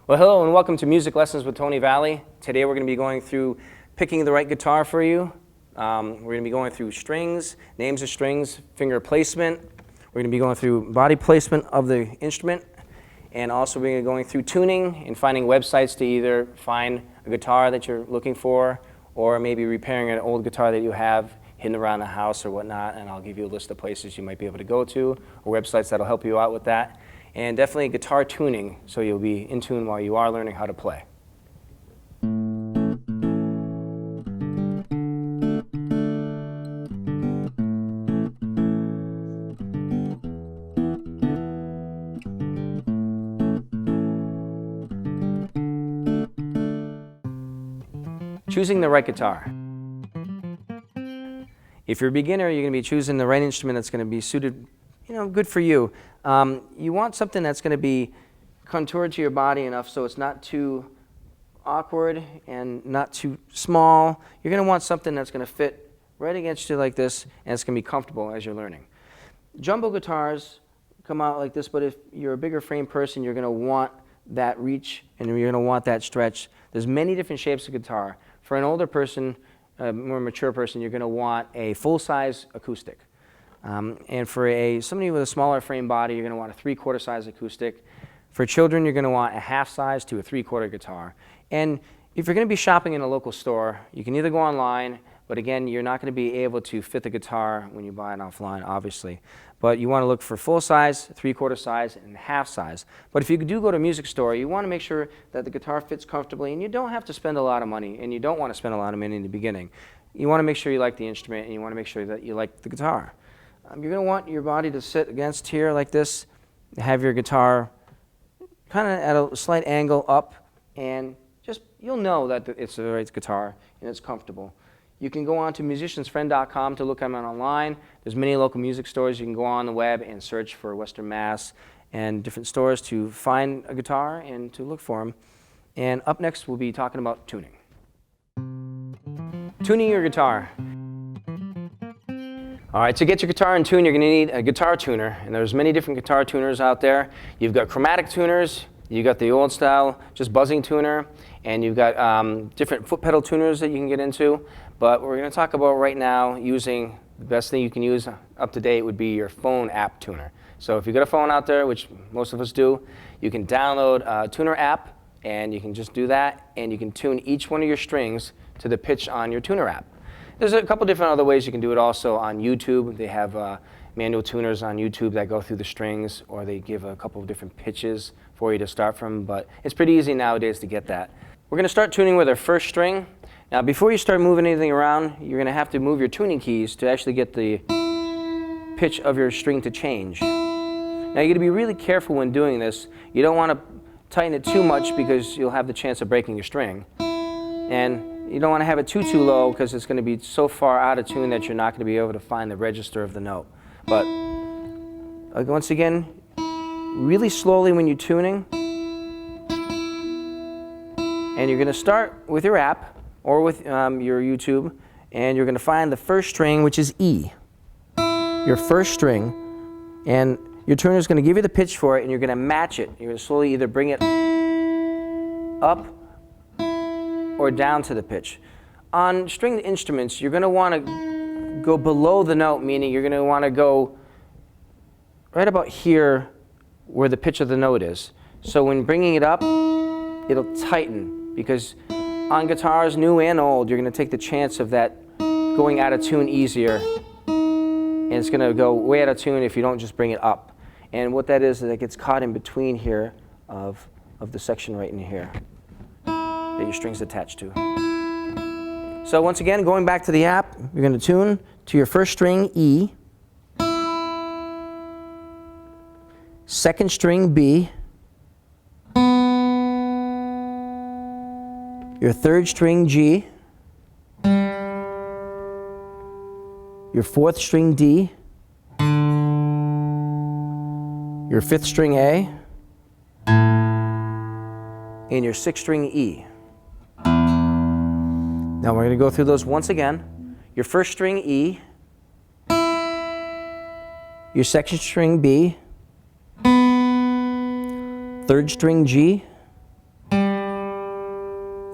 Well, hello and welcome to Music Lessons with Tony Valley. Today we're going to be going through picking the right guitar for you. We're going to be going through strings, names of strings, finger placement. We're going to be going through body placement of the instrument. And also we're going to be going through tuning and finding websites to either find a guitar that you're looking for or maybe repairing an old guitar that you have hidden around the house or whatnot. And I'll give you a list of places you might be able to go to or websites that'll help you out with that. And definitely guitar tuning, so you'll be in tune while you are learning how to play. Choosing the right guitar. If you're a beginner, you're going to be choosing the right instrument that's going to be suited, good for you. You want something that's going to be contoured to your body enough so it's not too awkward and not too small. You're going to want something that's going to fit right against you like this, and it's going to be comfortable as you're learning. Jumbo guitars come out like this, but if you're a bigger frame person, you're going to want that reach and you're going to want that stretch. There's many different shapes of guitar. For an older person, a more mature person, you're going to want a full-size acoustic. And for somebody with a smaller frame body, you're going to want a 3/4 size acoustic. For children, you're going to want a half size to a 3/4 guitar. And if you're going to be shopping in a local store, you can either go online, but again, you're not going to be able to fit the guitar when you buy it offline, obviously. But you want to look for full size, 3/4 size, and half size. But if you do go to a music store, you want to make sure that the guitar fits comfortably, and you don't have to spend a lot of money, and you don't want to spend a lot of money in the beginning. You want to make sure you like the instrument, and you want to make sure that you like the guitar. You're going to want your body to sit against here like this, have your guitar kind of at a slight angle up, and you'll know that it's the right guitar and it's comfortable. You can go on to musiciansfriend.com to look at them online. There's many local music stores. You can go on the web and search for Western Mass and different stores to find a guitar and to look for them. And up next, we'll be talking about tuning. Tuning your guitar. All right, to get your guitar in tune, you're going to need a guitar tuner, and there's many different guitar tuners out there. You've got chromatic tuners, you've got the old style, just buzzing tuner, and you've got different foot pedal tuners that you can get into. But we're going to talk about right now using the best thing you can use up to date would be your phone app tuner. So if you've got a phone out there, which most of us do, you can download a tuner app, and you can just do that, and you can tune each one of your strings to the pitch on your tuner app. There's a couple different other ways you can do it also on YouTube. They have manual tuners on YouTube that go through the strings, or they give a couple of different pitches for you to start from, but it's pretty easy nowadays to get that. We're going to start tuning with our first string. Now before you start moving anything around, you're going to have to move your tuning keys to actually get the pitch of your string to change. Now you're going to be really careful when doing this. You don't want to tighten it too much because you'll have the chance of breaking your string. And you don't want to have it too low because it's going to be so far out of tune that you're not going to be able to find the register of the note. But once again, really slowly when you're tuning. And you're going to start with your app or with your YouTube, and you're going to find the first string, which is E. Your first string. And your tuner is going to give you the pitch for it, and you're going to match it. You're going to slowly either bring it up or down to the pitch. On stringed instruments, you're going to want to go below the note, meaning you're going to want to go right about here where the pitch of the note is. So when bringing it up, it'll tighten, because on guitars, new and old, you're going to take the chance of that going out of tune easier, and it's going to go way out of tune if you don't just bring it up. And what that is it gets caught in between here of the section right in here that your string's attached to. So once again, going back to the app, you're going to tune to your first string, E, second string, B, your third string, G, your fourth string, D, your fifth string, A, and your sixth string, E. Now we're going to go through those once again. Your first string, E, your second string, B, third string, G,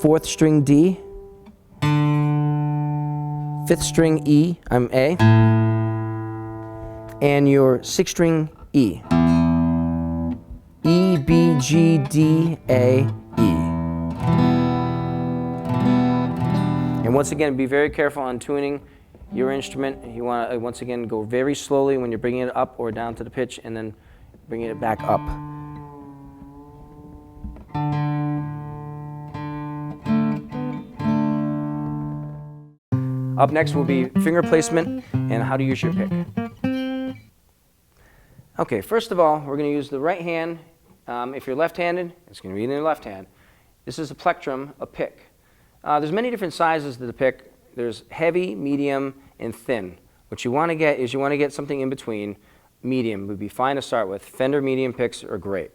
4th string D, 5th string E, A, and your 6th string E. E, B, G, D, A, E. And once again, be very careful on tuning your instrument. You want to, once again, go very slowly when you're bringing it up or down to the pitch, and then bringing it back up. Up next will be finger placement and how to use your pick. Okay, first of all, we're going to use the right hand. If you're left-handed, it's going to be in your left hand. This is a plectrum, a pick. There's many different sizes to the pick. There's heavy, medium, and thin. What you want to get is you want to get something in between. Medium would be fine to start with. Fender medium picks are great.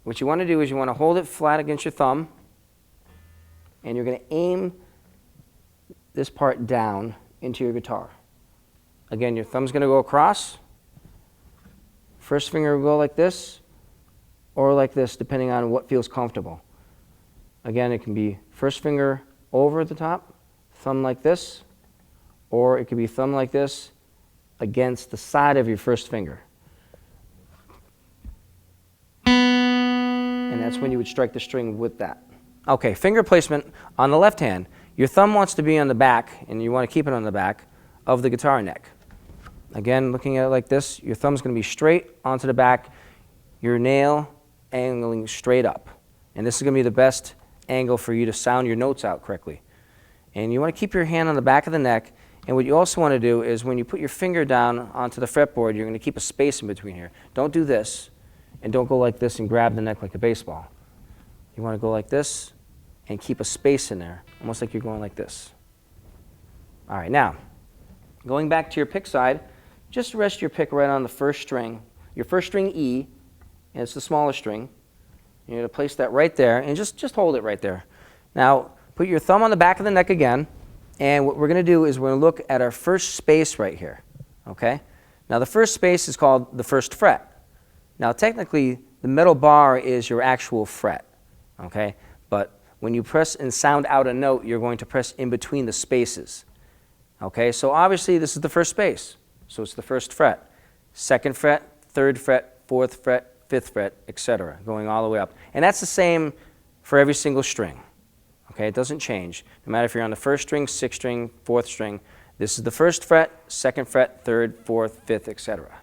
What you want to do is you want to hold it flat against your thumb, and you're going to aim this part down into your guitar. Again, your thumb's going to go across. First finger will go like this or like this, depending on what feels comfortable. Again, it can be first finger over the top, thumb like this, or it could be thumb like this against the side of your first finger. And that's when you would strike the string with that. Okay, finger placement on the left hand. Your thumb wants to be on the back, and you want to keep it on the back of the guitar neck. Again, looking at it like this, your thumb's going to be straight onto the back, your nail angling straight up. And this is going to be the best angle for you to sound your notes out correctly. And you want to keep your hand on the back of the neck, and what you also want to do is when you put your finger down onto the fretboard, you're going to keep a space in between here. Don't do this, and don't go like this and grab the neck like a baseball. You want to go like this and keep a space in there, almost like you're going like this. All right, now, going back to your pick side, just rest your pick right on the first string, your first string E, and it's the smaller string. You're going to place that right there, and just hold it right there. Now, put your thumb on the back of the neck again, and what we're going to do is we're going to look at our first space right here, okay? Now, the first space is called the first fret. Now, technically, the middle bar is your actual fret, okay? But when you press and sound out a note, you're going to press in between the spaces, okay? So obviously, this is the first space. So it's the first fret, second fret, third fret, fourth fret, fifth fret, etc., going all the way up. And that's the same for every single string. Okay, it doesn't change. No matter if you're on the first string, sixth string, fourth string, this is the first fret, second fret, third, fourth, fifth, etc.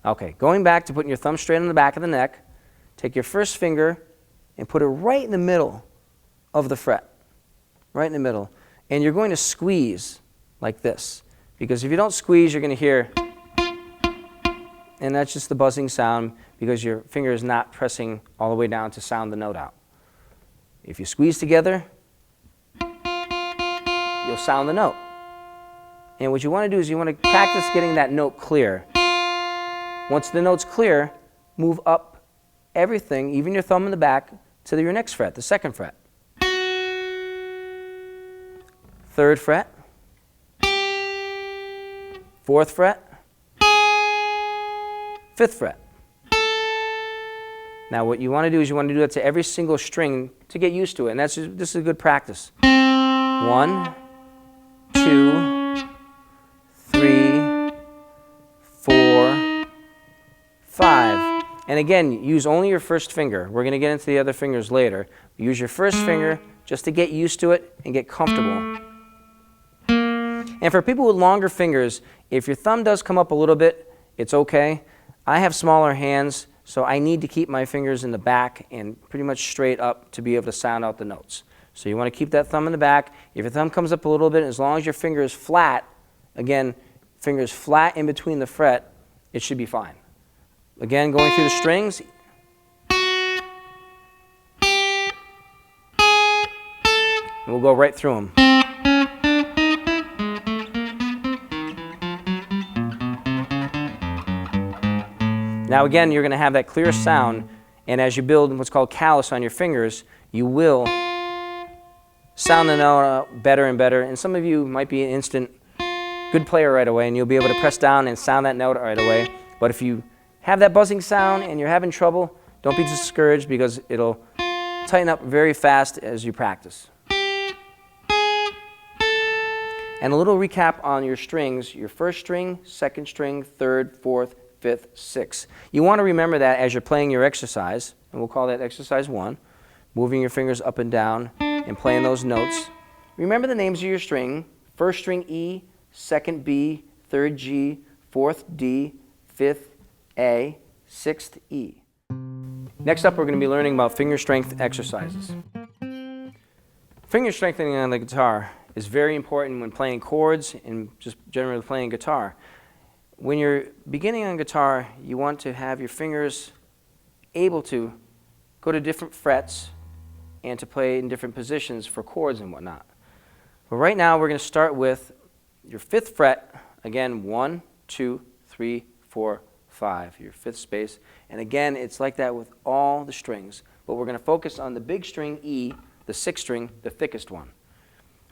Okay, going back to putting your thumb straight on the back of the neck, take your first finger and put it right in the middle of the fret, right in the middle. And you're going to squeeze like this. Because if you don't squeeze, you're going to hear, and that's just the buzzing sound because your finger is not pressing all the way down to sound the note out. If you squeeze together, you'll sound the note. And what you want to do is you want to practice getting that note clear. Once the note's clear, move up everything, even your thumb in the back, to your next fret, the second fret. Third fret. Fourth fret, fifth fret. Now what you want to do is you want to do that to every single string to get used to it, and this is a good practice. 1, 2, 3, 4, 5. And again, use only your first finger. We're going to get into the other fingers later. Use your first finger just to get used to it and get comfortable. And for people with longer fingers, if your thumb does come up a little bit, it's okay. I have smaller hands, so I need to keep my fingers in the back and pretty much straight up to be able to sound out the notes. So you want to keep that thumb in the back. If your thumb comes up a little bit, as long as your finger is flat, again, fingers flat in between the fret, it should be fine. Again, going through the strings. And we'll go right through them. Now again, you're going to have that clear sound, and as you build what's called callus on your fingers, you will sound the note out better and better. And some of you might be an instant good player right away, and you'll be able to press down and sound that note right away. But if you have that buzzing sound and you're having trouble, don't be discouraged because it'll tighten up very fast as you practice. And a little recap on your strings: your first string, second string, third, fourth, fifth, sixth. You want to remember that as you're playing your exercise, and we'll call that exercise 1, moving your fingers up and down and playing those notes. Remember the names of your string: first string E, second B, third G, fourth D, fifth A, sixth E. Next up, we're going to be learning about finger strength exercises. Finger strengthening on the guitar is very important when playing chords and just generally playing guitar. When you're beginning on guitar, you want to have your fingers able to go to different frets and to play in different positions for chords and whatnot. But right now, we're going to start with your 5th fret. Again, 1, 2, 3, 4, 5, your 5th space. And again, it's like that with all the strings. But we're going to focus on the big string E, the 6th string, the thickest one.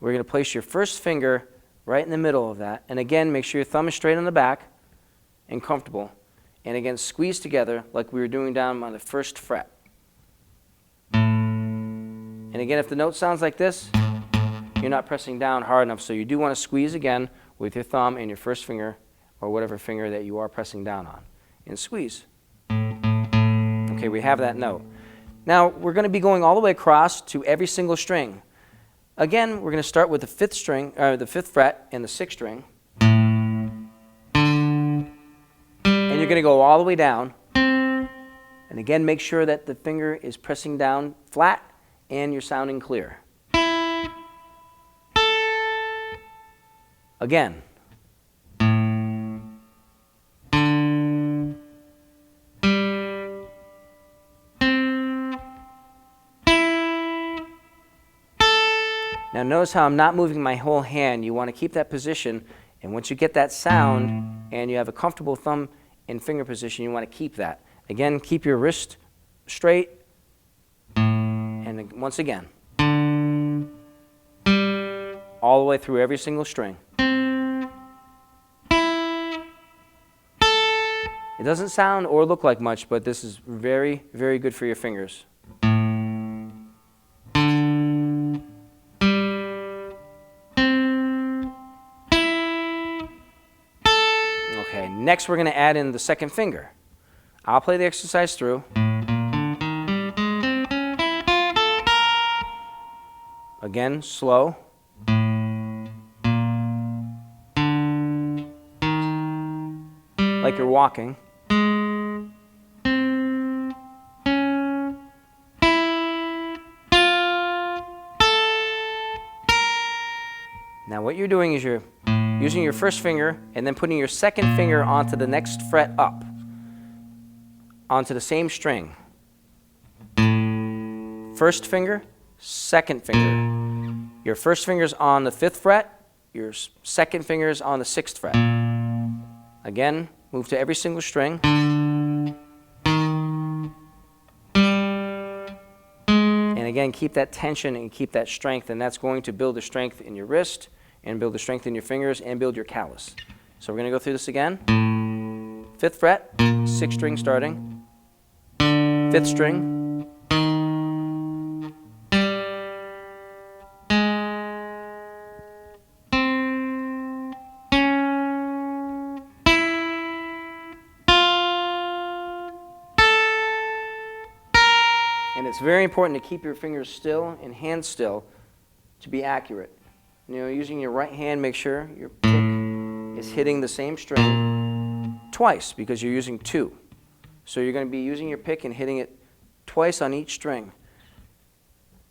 We're going to place your first finger right in the middle of that. And again, make sure your thumb is straight on the back and comfortable. And again, squeeze together like we were doing down on the 1st fret. And again, if the note sounds like this, you're not pressing down hard enough. So you do want to squeeze again with your thumb and your first finger, or whatever finger that you are pressing down on. And squeeze. Okay, we have that note. Now, we're going to be going all the way across to every single string. Again, we're going to start with the 5th string, the 5th fret and the 6th string. And you're going to go all the way down. And again, make sure that the finger is pressing down flat and you're sounding clear. Again. Now notice how I'm not moving my whole hand. You want to keep that position, and once you get that sound and you have a comfortable thumb and finger position, you want to keep that. Again, keep your wrist straight, and once again, all the way through every single string. It doesn't sound or look like much, but this is very, very good for your fingers. Okay, next we're going to add in the 2nd finger. I'll play the exercise through. Again, slow. Like you're walking. Now what you're doing is you're using your first finger and then putting your 2nd finger onto the next fret up, onto the same string. First finger, 2nd finger. Your first finger's on the 5th fret, your 2nd finger's on the 6th fret. Again, move to every single string. And again, keep that tension and keep that strength, and that's going to build the strength in your wrist and build the strength in your fingers and build your callus. So we're going to go through this again. 5th fret, 6th string starting. 5th string. And it's very important to keep your fingers still and hands still to be accurate. You know, using your right hand, make sure your pick is hitting the same string twice because you're using 2. So you're going to be using your pick and hitting it twice on each string.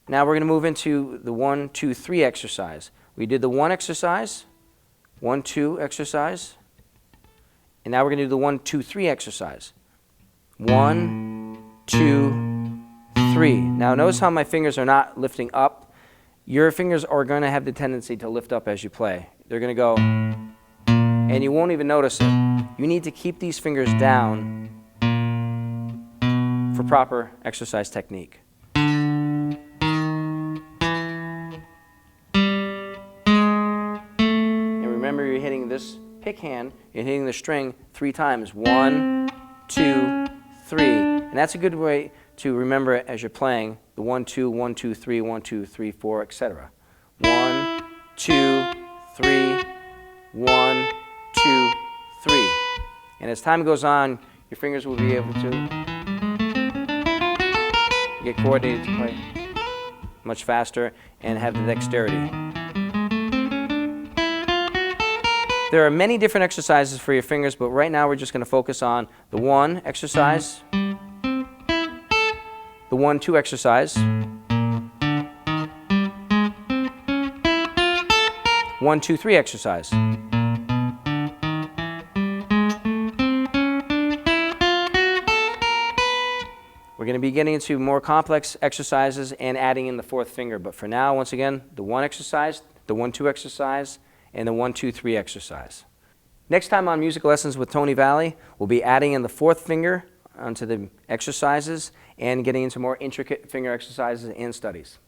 Now we're going to move into the 1, 2, 3 exercise. We did the 1 exercise, 1, 2 exercise, and now we're going to do the 1, 2, 3 exercise. 1, 2, 3. Now notice how my fingers are not lifting up. Your fingers are going to have the tendency to lift up as you play. They're going to go, and you won't even notice it. You need to keep these fingers down for proper exercise technique. And remember, you're hitting this pick hand, you're hitting the string 3 times. 1, 2, 3. And that's a good way to remember it as you're playing the 1, 2, 1, 2, 3, 1, 2, 3, 4, etc. 1, 2, 3, 1, 2, 3. And as time goes on, your fingers will be able to get coordinated to play much faster and have the dexterity. There are many different exercises for your fingers, but right now we're just going to focus on the 1 exercise, the 1, 2 exercise, 1, 2, 3 exercise. We're going to be getting into more complex exercises and adding in the 4th finger. But for now, once again, the 1 exercise, the 1, 2 exercise, and the 1, 2, 3 exercise. Next time on Music Lessons with Tony Valley, we'll be adding in the 4th finger onto the exercises and getting into more intricate finger exercises and studies.